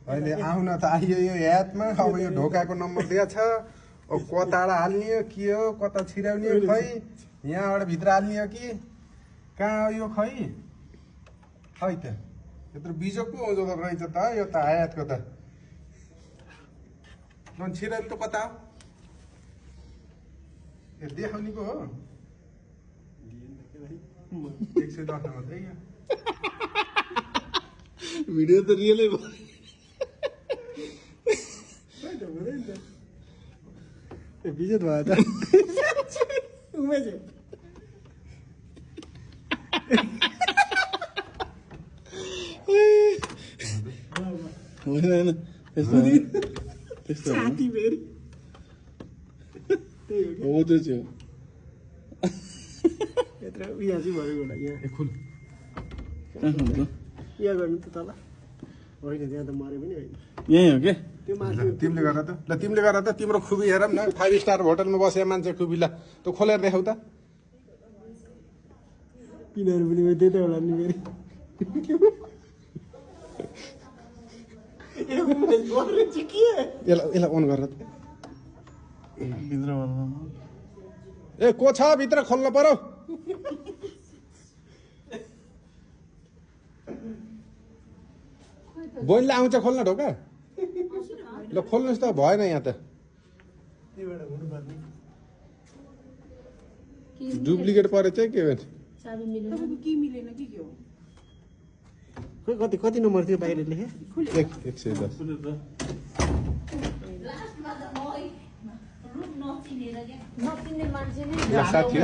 अहिले आउन त आइयो यो यादमा अब यो ढोकाको नम्बर दिएको छ अब कता हाल्ने हो के हो कता छिराउने हो खै यहाँबाट भित्र हाल्ने हो कि कहाँ हो यो खै खै त यत्रो बिजो पो आउँछ त रहेछ त यो त आयातको त ल छिराउने त कता हो ए देखाउने पो हो 110 मात्रै यो भिडियो त रियलै भयो विजय भयो त उमेश होइन होइन त्यस्तो त्यस्तो साथी फेरि हो त्यो चाहिँ यत्रो यहाँ चाहिँ भएको होला यहाँ ए खुल कहाँ हुन्छ यहाँ गर्नु त तल होइन त्यहाँ त मरे पनि होइन यहीँ हो के त्यो माथि तिमीले गर त ल तिमीले गर त तिम्रो खुबी हेर न 5 स्टार होटलमा बसे मान्छे खुबी ल त खोलेर देखाउ त पिनहरू पनि त्यतै होला नि फेरि यसलाई अन गर त भित्र ए को छ भित्र खोल्न पर्यो बहिनीले आउँछ खोल्न ढोका ल खोल्नुहोस् त भएन यहाँ त डुप्लिकेट परेछ के भन्छ के मिलेन कि के हो खोइ कति कति नम्बर थियो बाहिर लेखे 110 नचिन्ने मान्छे नै साथी